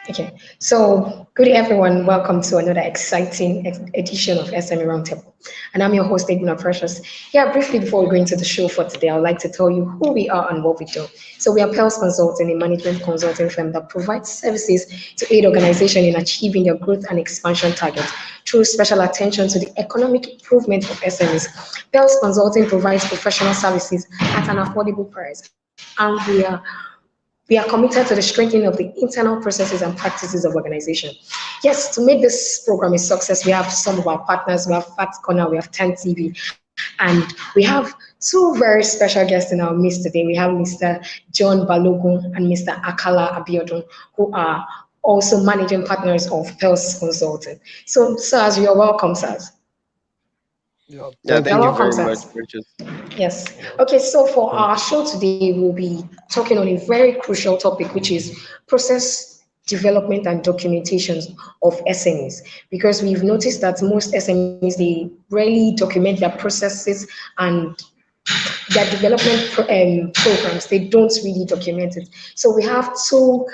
Okay, so good day everyone. Welcome to another exciting edition of SME Roundtable. And I'm your host, Edna Precious. Yeah, briefly before we go into the show for today, I'd like to tell you who we are and what we do. So we are Pels Consulting, a management consulting firm that provides services to aid organizations in achieving their growth and expansion targets through special attention to the economic improvement of SMEs. Pels Consulting provides professional services at an affordable price, and we are committed to the strengthening of the internal processes and practices of organization. Yes, to make this program a success, we have some of our partners. We have Fat Corner, we have 10 TV, and we have two very special guests in our midst today. We have Mr. John Balogun and Mr. Akala Abiodun, who are also managing partners of Pels Consulting. So, sirs, you're welcome, sirs. Yeah, Yeah, thank You're thank you you. welcome, very much, sirs. Precious. Yes. Okay, so for Thank our you. show today, we'll be talking on a very crucial topic, which is process development and documentation of SMEs. Because we've noticed that most SMEs, they rarely document their processes and their development programs. They don't really document it. So we have two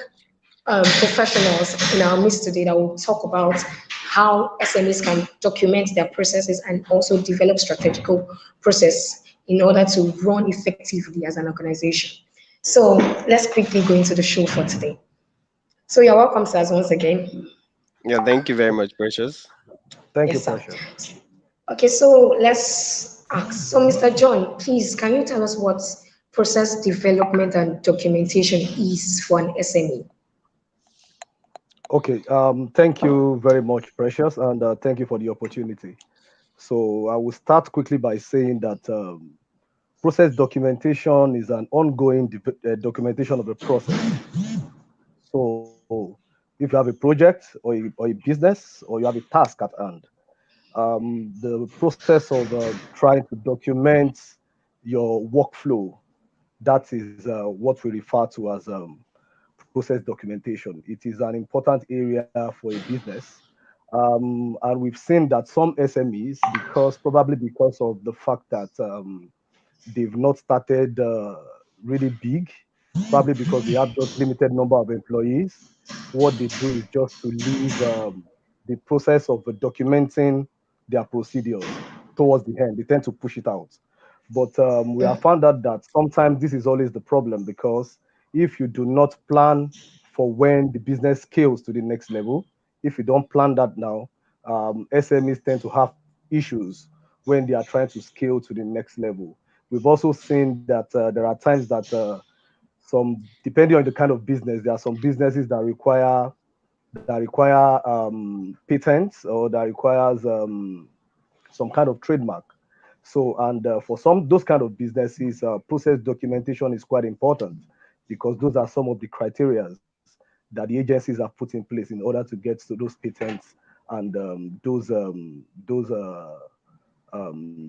professionals in our midst today that will talk about how SMEs can document their processes and also develop strategical process in order to run effectively as an organization. So let's quickly go into the show for today. So you're welcome, sirs, once again. Yeah, thank you very much, Precious. Thank you, Yes, sir. Precious. Okay, so let's ask. So, Mr. John, please, can you tell us what process development and documentation is for an SME? Okay, thank you very much, Precious, and thank you for the opportunity. So I will start quickly by saying that process documentation is an ongoing documentation of a process. So if you have a project or a business or you have a task at hand, the process of trying to document your workflow, that is what we refer to as process documentation. It is an important area for a business. And we've seen that some SMEs, probably because of the fact that they've not started really big, probably because they have just limited number of employees, what they do is just to leave the process of documenting their procedures towards the end. They tend to push it out. But we have found out that sometimes this is always the problem, because if you do not plan for when the business scales to the next level, if you don't plan that now, SMEs tend to have issues when they are trying to scale to the next level. We've also seen that there are times that depending on the kind of business, there are some businesses that require patents, or that requires some kind of trademark. So, and for some those kind of businesses, process documentation is quite important, because those are some of the criterias that the agencies have put in place in order to get to those patents and those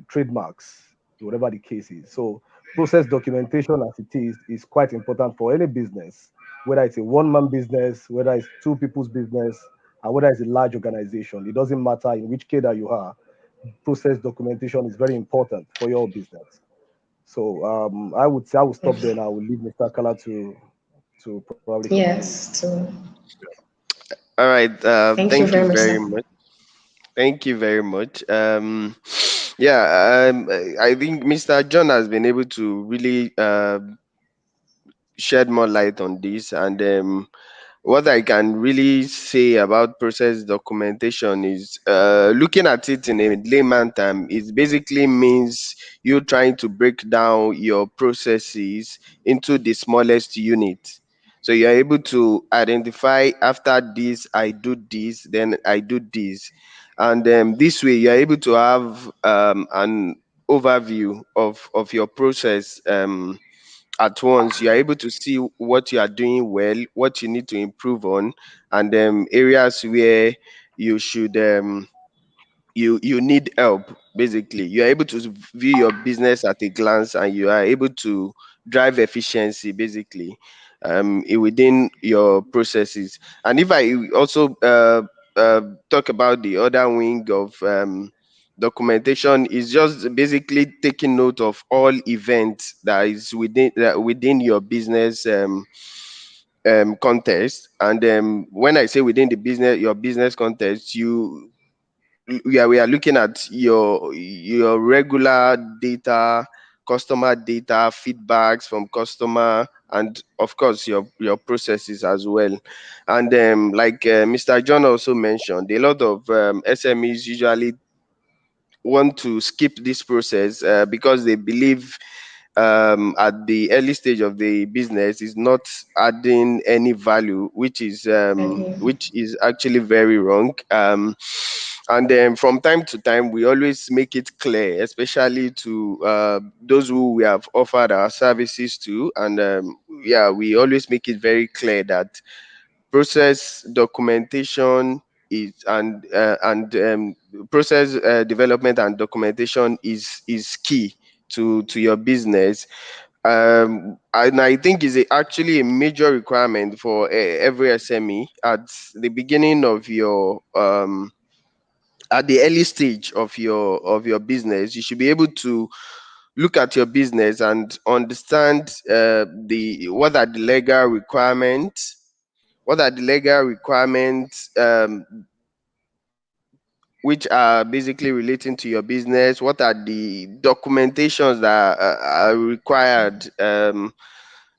trademarks, whatever the case is. So, process documentation, as it is quite important for any business, whether it's a one-man business, whether it's two people's business, and whether it's a large organization. It doesn't matter in which cadre you are, process documentation is very important for your business. So I would say I will stop there and I will leave Mr. Kala to probably continue. Yes, to All right. thank you Thank you very much, very sir. much. Thank you very much. Yeah, I think Mr. John has been able to really shed more light on this, and what I can really say about process documentation is, looking at it in a layman term, it basically means you trying to break down your processes into the smallest unit. So you're able to identify, after this, I do this, then I do this. And this way, you're able to have an overview of your process. At once, you are able to see what you are doing well, what you need to improve on, and areas where you should you need help. Basically, you are able to view your business at a glance, and you are able to drive efficiency, basically, within your processes. And if I also talk about the other wing of documentation, is just basically taking note of all events that is within your business context. And when I say within the business, your business context, we are looking at your regular data, customer data, feedbacks from customer, and of course your processes as well. And like Mr. John also mentioned, a lot of SMEs usually want to skip this process because they believe at the early stage of the business is not adding any value, Okay. which is actually very wrong. And then from time to time, we always make it clear, especially to those who we have offered our services to, and yeah, we always make it very clear that process documentation is and process development and documentation is key to your business. And I think is actually a major requirement for every SME at the beginning of your at the early stage of your business. You should be able to look at your business and understand the what are the legal requirements, what are the legal requirements which are basically relating to your business, what are the documentations that are required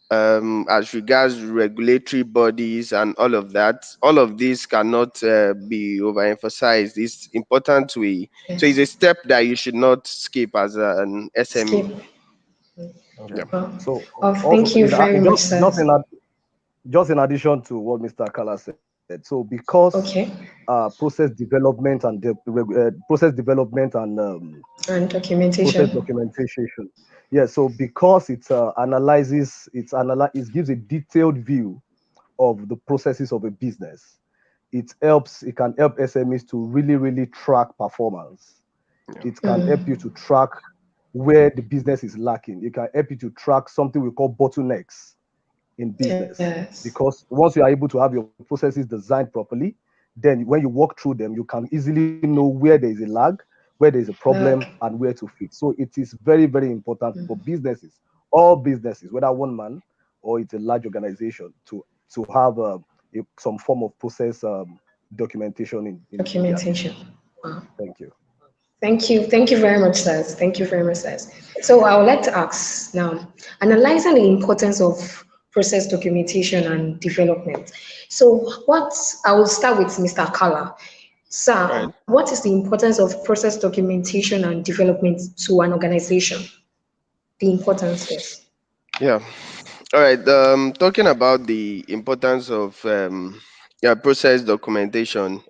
as regards regulatory bodies and all of that. All of this cannot be overemphasized. It's important so it's Yes. a step that you should not skip as an SME. Skip. Okay. Yeah. Well, So also thank you very much, sir. just in addition to what Mr. Kala said, so because Okay. process development and And process documentation. documentation, yeah. So because it gives a detailed view of the processes of a business. It can help SMEs to really track performance. Yeah. It can help you to track where the business is lacking. It can help you to track something we call bottlenecks in business. Yes. Because once you are able to have your processes designed properly, then when you walk through them, you can easily know where there is a lag, where there is a problem, Look. and where to fix. So it is very important for businesses, all businesses, whether one man or it's a large organization, to have some form of process documentation in their Documentation. business. Wow. Thank you. Thank you. Thank you very much, sirs. Thank you very much, sirs. So I would like to ask now, analyzing the importance of process documentation and development. So what I will start with Mr. Kala. Sir, Right. what is the importance of process documentation and development to an organization? The importance, yes. Yeah. All right. Talking about the importance of yeah, process documentation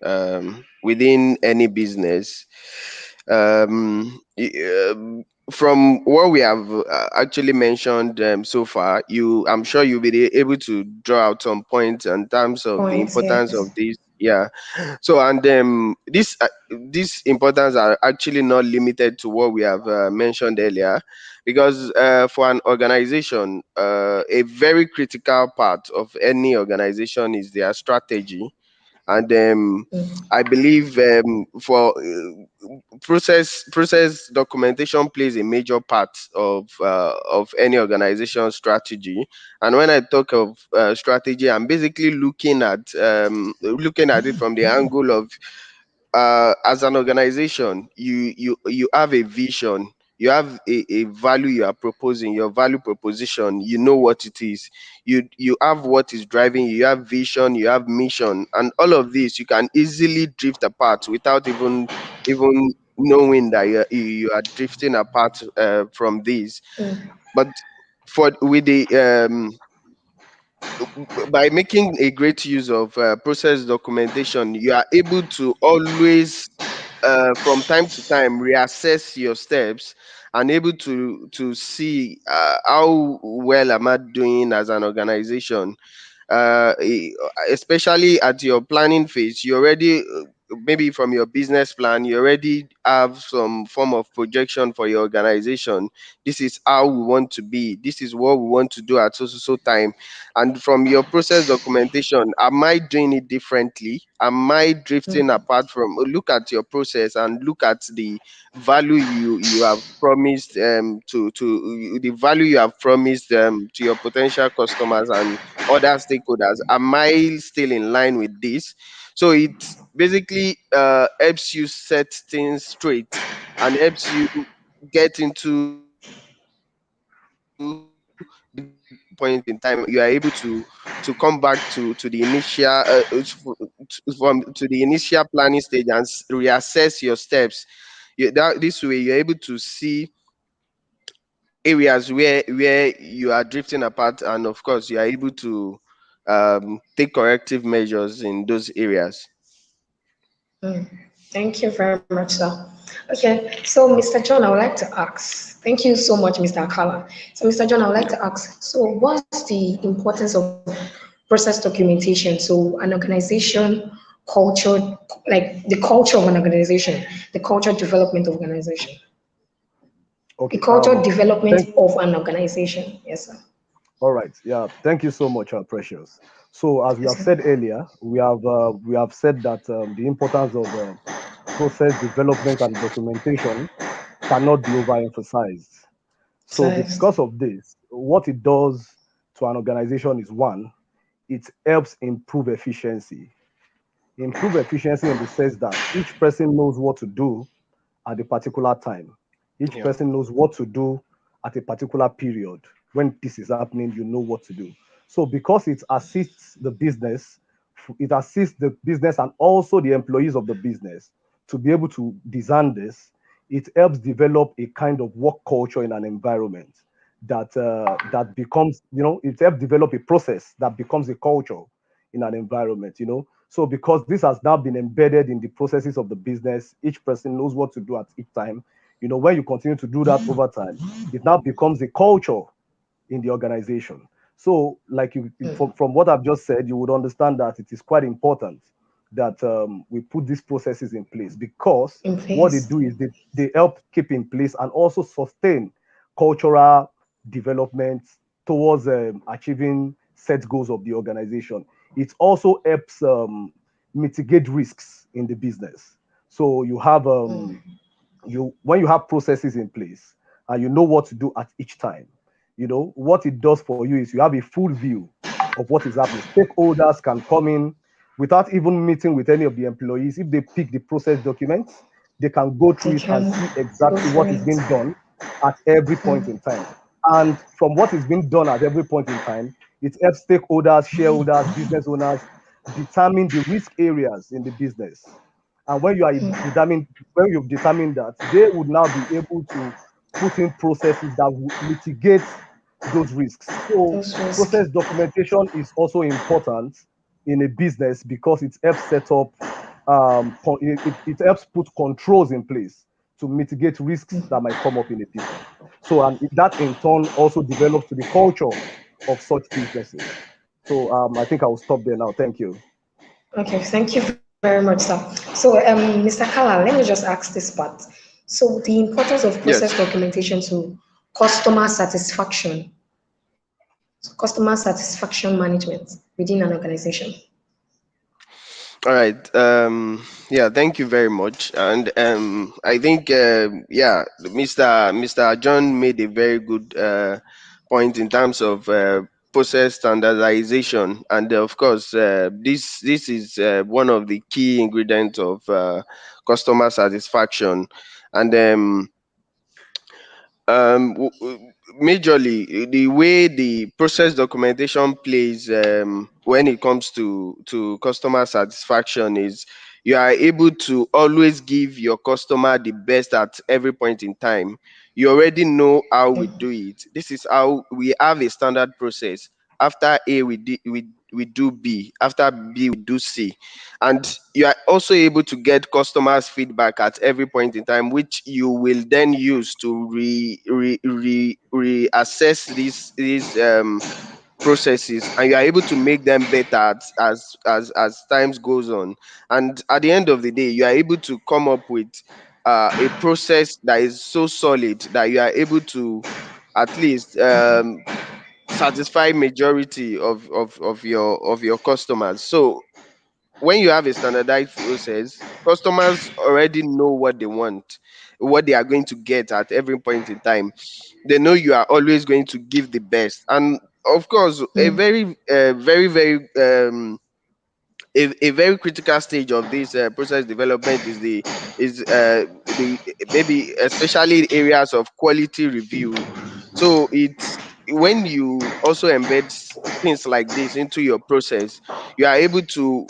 within any business. From what we have actually mentioned so far, I'm sure you'll be able to draw out some points in terms of the Points, importance yes. of this. Yeah. So, and this importance are actually not limited to what we have mentioned earlier, because for an organization, a very critical part of any organization is their strategy. And I believe for process documentation plays a major part of any organization strategy. And when I talk of strategy, I'm basically looking at it from the angle of as an organization, you have a vision, you have a value you are proposing, your value proposition, you know what it is, you have what is driving you, you have vision, you have mission, and all of this you can easily drift apart without even knowing that you are drifting apart from this. But for with the by making a great use of process documentation, you are able to always, from time to time, reassess your steps and able to see how well am I doing as an organization. Especially at your planning phase, you already maybe from your business plan, you already have some form of projection for your organization. This is how we want to be, this is what we want to do at so time. And from your process documentation, am I doing it differently, am I drifting apart from, look at your process and look at the value you have promised to the value you have promised to your potential customers, and other stakeholders. Am I still in line with this? So it basically helps you set things straight and helps you get into the point in time. You are able to come back to the initial to the initial planning stage and reassess your steps. This way you're able to see areas where you are drifting apart, and of course you are able to take corrective measures in those areas. Mm. Thank you very much, sir. Okay, so Mr. John, I would like to ask. Thank you so much, Mr. Akala. So, Mr. John, I would like Yeah. to ask. So, what's the importance of process documentation? So, an organization culture, like the culture of an organization, the culture development of organization, the Okay. culture development Thank. of an organization. Yes, sir. All right. Yeah. Thank you so much, Precious. So, as we Yes, have sir. said earlier, we have said that the importance of process development and documentation cannot be overemphasized. So, Size. because of this, what it does to an organization is one, it helps improve efficiency. Improve efficiency in the sense that each person knows what to do at a particular time. Each Yeah. person knows what to do at a particular period. When this is happening, you know what to do. So, because it assists the business and also the employees of the business to be able to design this, it helps develop a kind of work culture in an environment that becomes, it helps develop a process that becomes a culture in an environment. So because this has now been embedded in the processes of the business, each person knows what to do at each time. When you continue to do that over time, it now becomes a culture in the organization. So, like from what I've just said, you would understand that it is quite important that we put these processes in place, because In what they place. do is they help keep in place and also sustain cultural development towards achieving set goals of the organization. It also helps mitigate risks in the business. So you have when you have processes in place and you know what to do at each time, what it does for you is you have a full view of what is happening. Stakeholders can come in without even meeting with any of the employees. If they pick the process documents, they can go They through it and can see go exactly what through is it. being done at every point in time. And from what is being done at every point in time, it helps stakeholders, shareholders, business owners determine the risk areas in the business. And when you've determined that, they would now be able to put in processes that will mitigate those risks. So Those risk. process documentation is also important in a business because it helps set up, it helps put controls in place to mitigate risks that might come up in a business. So, and that in turn also develops to the culture of such businesses. So I think I will stop there now. Thank you. Okay, thank you very much, sir. So, Mr. Kala, let me just ask this part. So, the importance of process Yes. documentation to customer satisfaction, customer satisfaction management within an organization. All right. Yeah, thank you very much. And I think Mr. John made a very good point in terms of process standardization, and of course, this is one of the key ingredients of customer satisfaction. And majorly the way the process documentation plays when it comes to customer satisfaction is you are able to always give your customer the best at every point in time. You already know how we do it. This is how we have a standard process. After A, we do B. After B, we do C. And you are also able to get customers feedback at every point in time, which you will then use to reassess these processes, and you are able to make them better as times goes on. And at the end of the day, you are able to come up with a process that is so solid that you are able to at least satisfy majority of your customers. So when you have a standardized process, customers already know what they want, what they are going to get at every point in time. They know you are always going to give the best. And of course, a a very critical stage of this process development is the maybe especially areas of quality review. So it's when you also embed things like this into your process, you are able to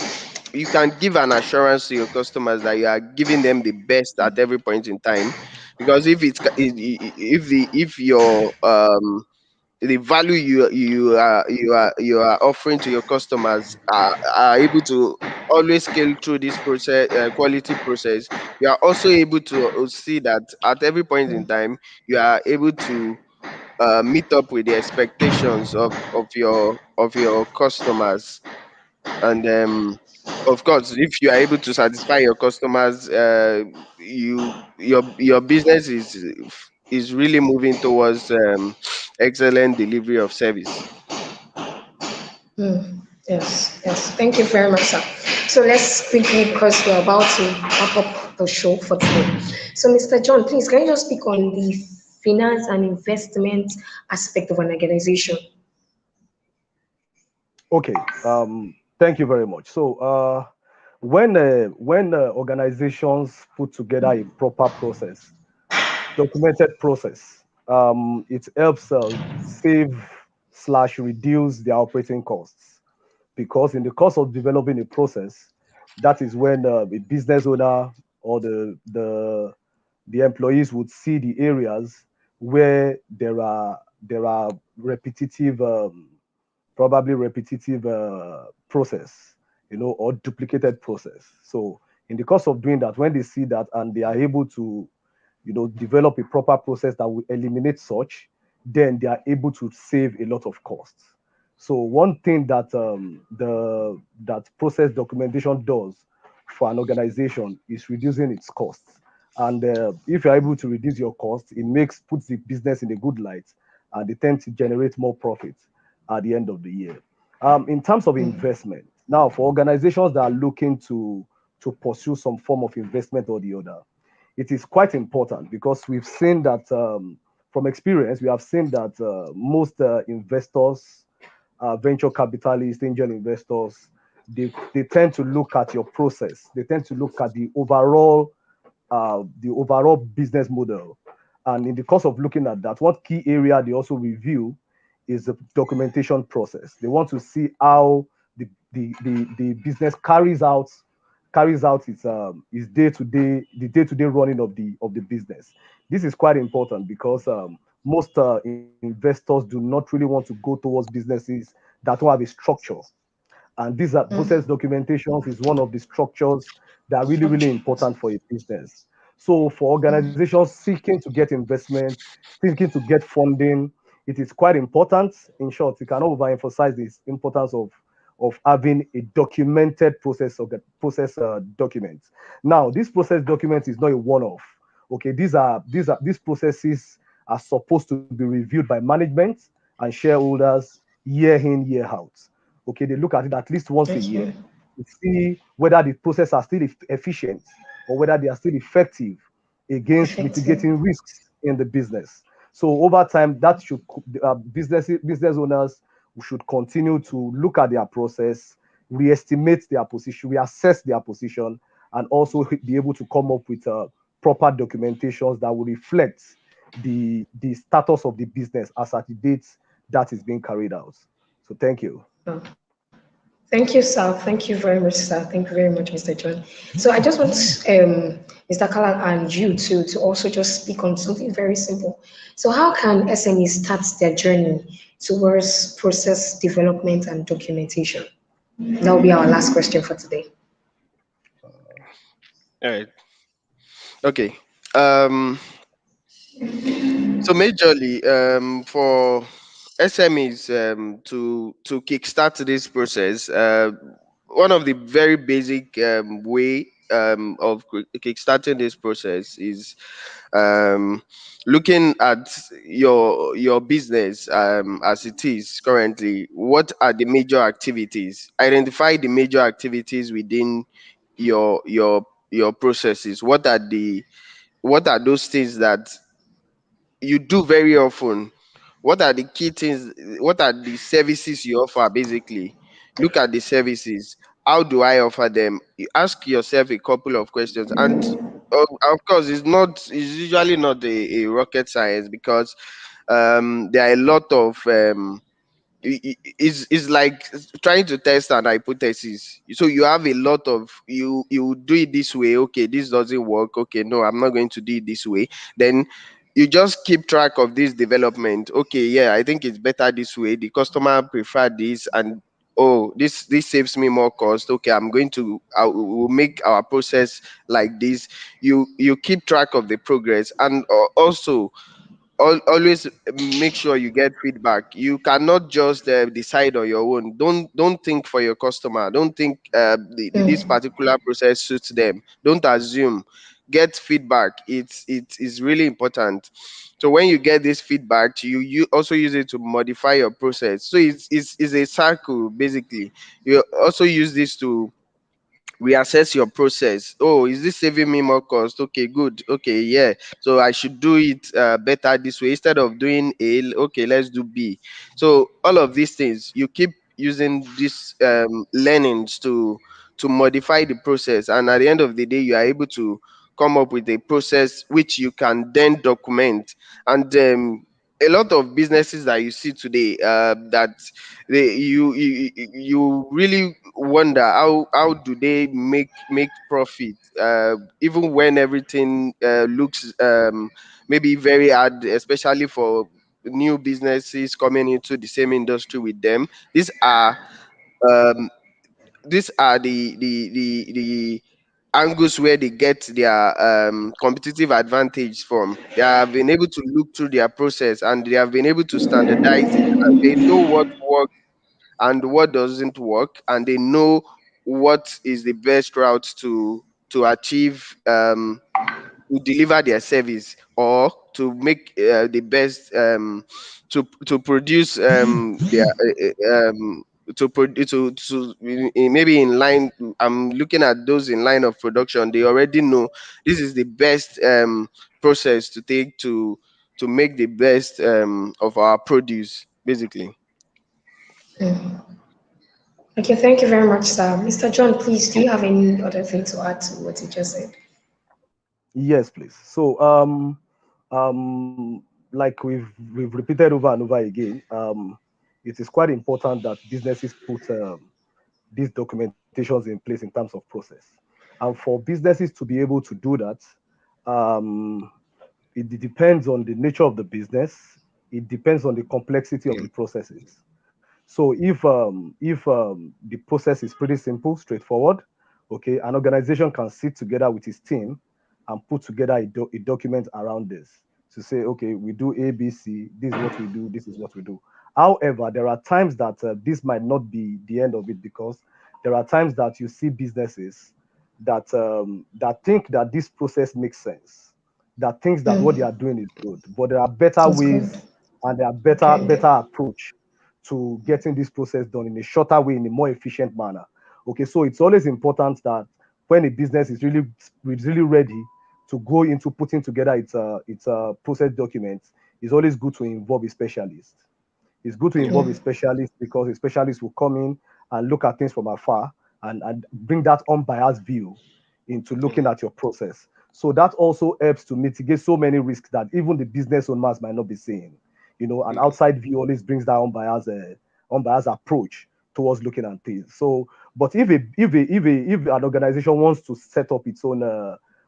you can give an assurance to your customers that you are giving them the best at every point in time. Because if your the value you are offering to your customers are able to always scale through this process, quality process, you are also able to see that at every point in time you are able to meet up with the expectations of your customers. And of course, if you are able to satisfy your customers, your business is really moving towards excellent delivery of service. Yes, yes. Thank you very much, sir. So let's quickly, because we're about to wrap up the show for today. So, Mr. John, please, can you just speak on the finance and investment aspect of an organization? Okay. Thank you very much. So, when organizations put together a proper process, documented process, it helps save slash reduce their operating costs, because in the course of developing a process, that is when the business owner or the employees would see the areas where there are repetitive, probably repetitive process, or duplicated process. So in the course of doing that, when they see that and they are able to, develop a proper process that will eliminate such, then they are able to save a lot of costs. So one thing that that process documentation does for an organization is reducing its costs. And if you're able to reduce your costs, it puts the business in a good light, and they tend to generate more profit at the end of the year. In terms of investment, now for organizations that are looking to pursue some form of investment or the other, it is quite important, because we've seen that, from experience, we have seen that most investors, venture capitalists, angel investors, they tend to look at your process. They tend to look at the overall business model. And in the course of looking at that, what key area they also review is the documentation process. They want to see how the business carries out its day-to-day the day-to-day running of the business. This is quite important, because most investors do not really want to go towards businesses that don't have a structure, and these are process documentations is one of the structures that are really, really important for a business. So for organizations seeking to get investment, seeking to get funding, it is quite important. In short, you cannot overemphasize this importance of having a documented process document. Now, this process document is not a one-off. Okay, these processes are supposed to be reviewed by management and shareholders year in, year out. Okay, they look at it at least once a Okay. year to see whether the process are still efficient, or whether they are still effective against Effective. mitigating risks in the business. So over time, that should business owners should continue to look at their process, re-estimate their position, reassess their position, and also be able to come up with proper documentations that will reflect the status of the business as at the date that is being carried out. So thank you. Oh, thank you, sir. Thank you very much, sir. Thank you very much, Mr. John. So I just want Mr. Kala and you to also just speak on something very simple. So how can SMEs start their journey towards process development and documentation? That will be our last question for today. All right. Okay. Um, so majorly, for SMEs to kickstart this process, one of the very basic way of kickstarting this process is um, looking at your business as it is currently. What are the major activities? Identify the major activities within your processes. What are those things that you do very often? what are the key things, what are the services you offer basically. Look at the services. How do I offer them? You ask yourself a couple of questions, and of course it's usually not a rocket science, because there are a lot of is like trying to test an hypothesis. So you have a lot of, you do it this way, okay, this doesn't work, okay, no, I'm not going to do it this way. Then you just keep track of this development. Okay, yeah, I think it's better this way, the customer prefer this, and oh, this saves me more cost, okay, I will make our process like this. You keep track of the progress, and also always make sure you get feedback. You cannot just decide on your own. Don't think for your customer. Don't think this Mm, particular process suits them. Don't assume. Get feedback. It is really important. So when you get this feedback, you also use it to modify your process. So it's a circle basically. You also use this to reassess your process. Oh, is this saving me more cost? Okay, good. Okay, yeah. So I should do it better this way instead of doing A. Okay, let's do B. So all of these things, you keep using these learnings to modify the process, and at the end of the day, you are able to come up with a process which you can then document. And a lot of businesses that you see today, that you really wonder how do they make profit, even when everything looks maybe very hard, especially for new businesses coming into the same industry with them. These are um the angles where they get their competitive advantage from. They have been able to look through their process, and they have been able to standardize it, and they know what works and what doesn't work, and they know what is the best route to achieve, to deliver their service, or to make the best, to produce their maybe in line. I'm looking at those in line of production. They already know this is the best process to take to make the best of our produce basically. mm. Okay, thank you very much, sir. Mr. John, please, do you have any other thing to add to what you just said? Yes, please. So, like we've repeated over and over again, it is quite important that businesses put these documentations in place in terms of process, and for businesses to be able to do that, um, it depends on the nature of the business. It depends on the complexity of the processes. So if the process is pretty simple, straightforward, okay, an organization can sit together with his team and put together a document around this to say, okay, we do A, B, C. This is what we do. This is what we do. However, there are times that this might not be the end of it, because there are times that you see businesses that think that this process makes sense, that thinks that what they are Mm, doing is good, but there are better it's good. ways and there are better Okay. approach to getting this process done in a shorter way, in a more efficient manner. Okay, so it's always important that when a business is really ready to go into putting together its process documents, it's always good to involve a specialist. It's good to involve a Mm, specialist, because a specialist will come in and look at things from afar, and bring that unbiased view into looking at your process. So that also helps to mitigate so many risks that even the business owners might not be seeing. An outside view always brings that unbiased approach towards looking at things. So, but if an organization wants to set up its own,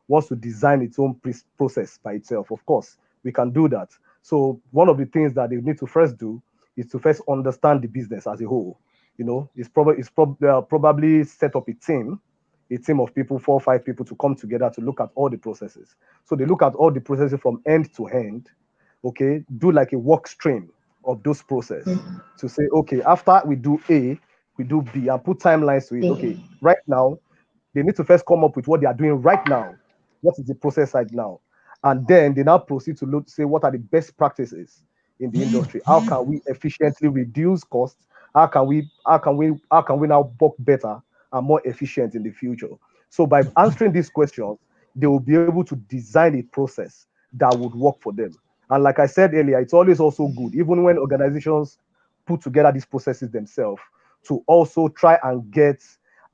wants to design its own process by itself, of course, we can do that. So one of the things that they need to first do is to first understand the business as a whole. Probably set up a team of people, 4 or 5 people, to come together to look at all the processes. So they look at all the processes from end to end, okay, do like a work stream of those process to say, okay, after we do A, we do B, and put timelines to it. Okay, mm, right now, they need to first come up with what they are doing right now. What is the process right now? And then they now proceed to look, say, what are the best practices in the industry? How can we efficiently reduce costs? How can we now work better and more efficient in the future? So by answering these questions, they will be able to design a process that would work for them. And like I said earlier, it's always also good, even when organizations put together these processes themselves, to also try and get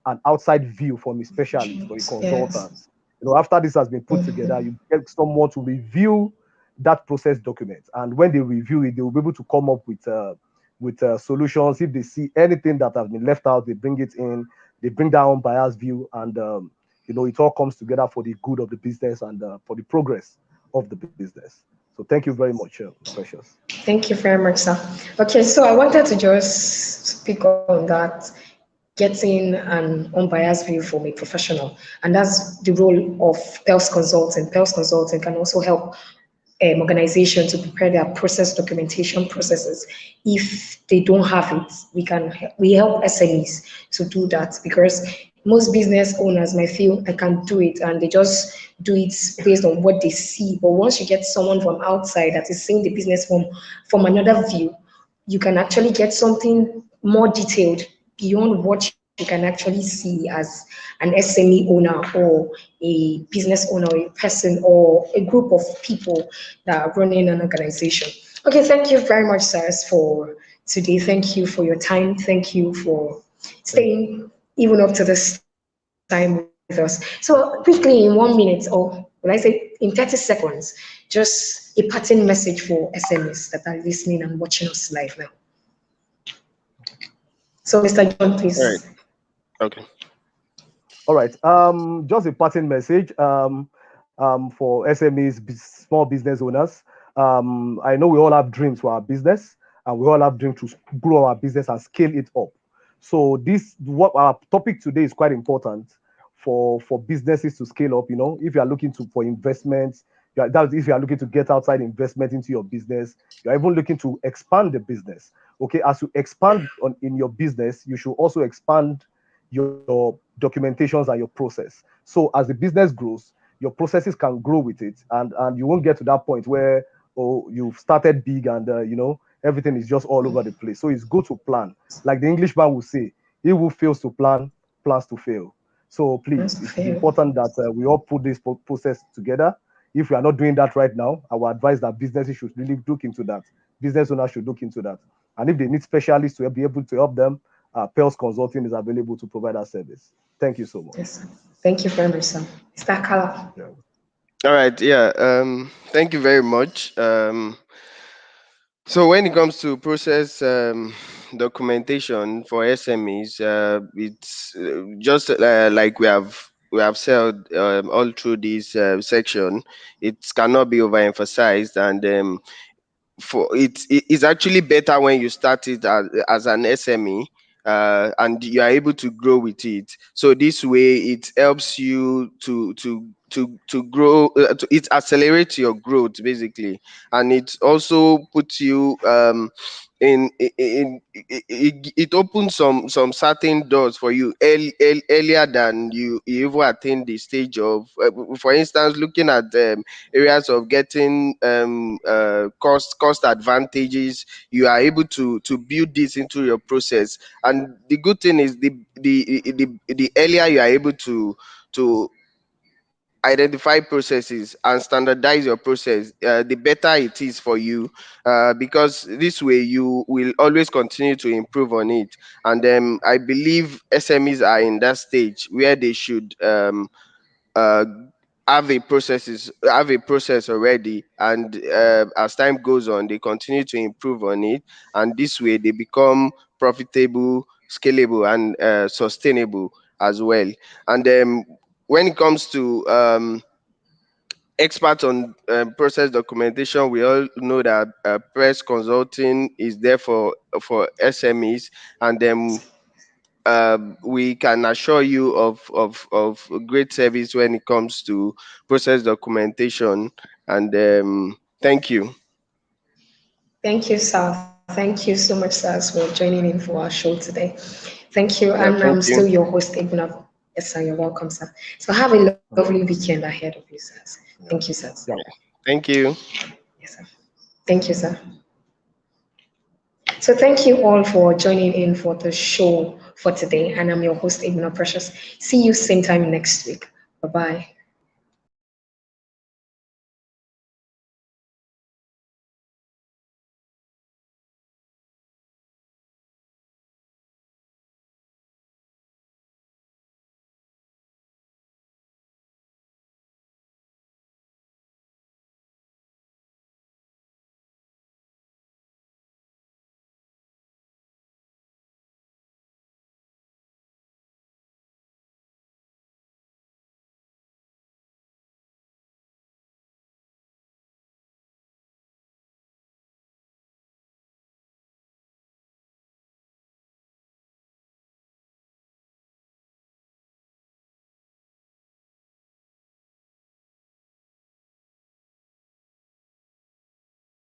an outside view from a specialist or a Yes. consultant. After this has been put together, you get someone to review that process document, and when they review it, they will be able to come up with solutions. If they see anything that has been left out, they bring it in. They bring their own bias view, and it all comes together for the good of the business and for the progress of the business. So thank you very much, Precious. Thank you very much, sir. Okay, so I wanted to just speak on that, getting an unbiased view from a professional, and that's the role of PELS consulting. PELS consulting can also help organization to prepare their process documentation processes. If they don't have it, we help SMEs to do that, because most business owners might feel I can do it, and they just do it based on what they see. But once you get someone from outside that is seeing the business from another view, you can actually get something more detailed beyond what you can actually see as an SME owner or a business owner or a person or a group of people that are running an organization. Okay, thank you very much, sirs, for today. Thank you for your time. Thank you for Thank staying even up to this time with us. So quickly, in 1 minute, or will I say in 30 seconds, just a parting message for SMEs that are listening and watching us live now. So, Mr. John, All please. right. Okay. All right. Just a parting message for SMEs, small business owners. I know we all have dreams for our business, and we all have dreams to grow our business and scale it up. So what our topic today is quite important for businesses to scale up. If you are looking for investments, if you are looking to get outside investment into your business, you're even looking to expand the business. Okay, as you expand in your business, you should also expand your documentations and your process. So as the business grows, your processes can grow with it, and you won't get to that point where you've started big and everything is just all over the place. So it's good to plan. Like the Englishman will say, he who fails to plan plans to fail. So please, That's it is fair. important that we all put this process together. If we are not doing that right now, I would advise that businesses should really look into that. Business owners should look into that. And if they need specialists to be able to help them, Pearls Consulting is available to provide that service. Thank you so much. Yes, sir. Thank you very much, sir. Mr. Kala. Yeah. All right. Yeah. Thank you very much. So when it comes to process documentation for SMEs, it's just like we have said all through this section. It cannot be overemphasized, and it's actually better when you start it as an SME, and you are able to grow with it. So this way it helps you to grow, it accelerates your growth basically, and it also puts you it opens some certain doors for you earlier than you even attain the stage of, for instance, looking at areas of getting cost advantages. You are able to build this into your process, and the good thing is the earlier you are able to identify processes and standardize your process, the better it is for you, because this way you will always continue to improve on it. And I believe SMEs are in that stage where they should uh, have a process already, and as time goes on they continue to improve on it, and this way they become profitable, scalable, and sustainable as well. And when it comes to expert on process documentation, we all know that press consulting is there for SMEs, and then we can assure you of great service when it comes to process documentation. And thank you. Thank you, sir. Thank you so much, sirs, for joining in for our show today. Thank you. And Yeah, I'm thank still you. your host, Ibn. Yes, sir. You're welcome, sir. So have a lovely All right. weekend ahead of you, sirs. Thank you, sirs. Yeah. Thank you. Yes, sir. Thank you, sir. So thank you all for joining in for the show for today. And I'm your host, Ibn Precious. See you same time next week. Bye bye.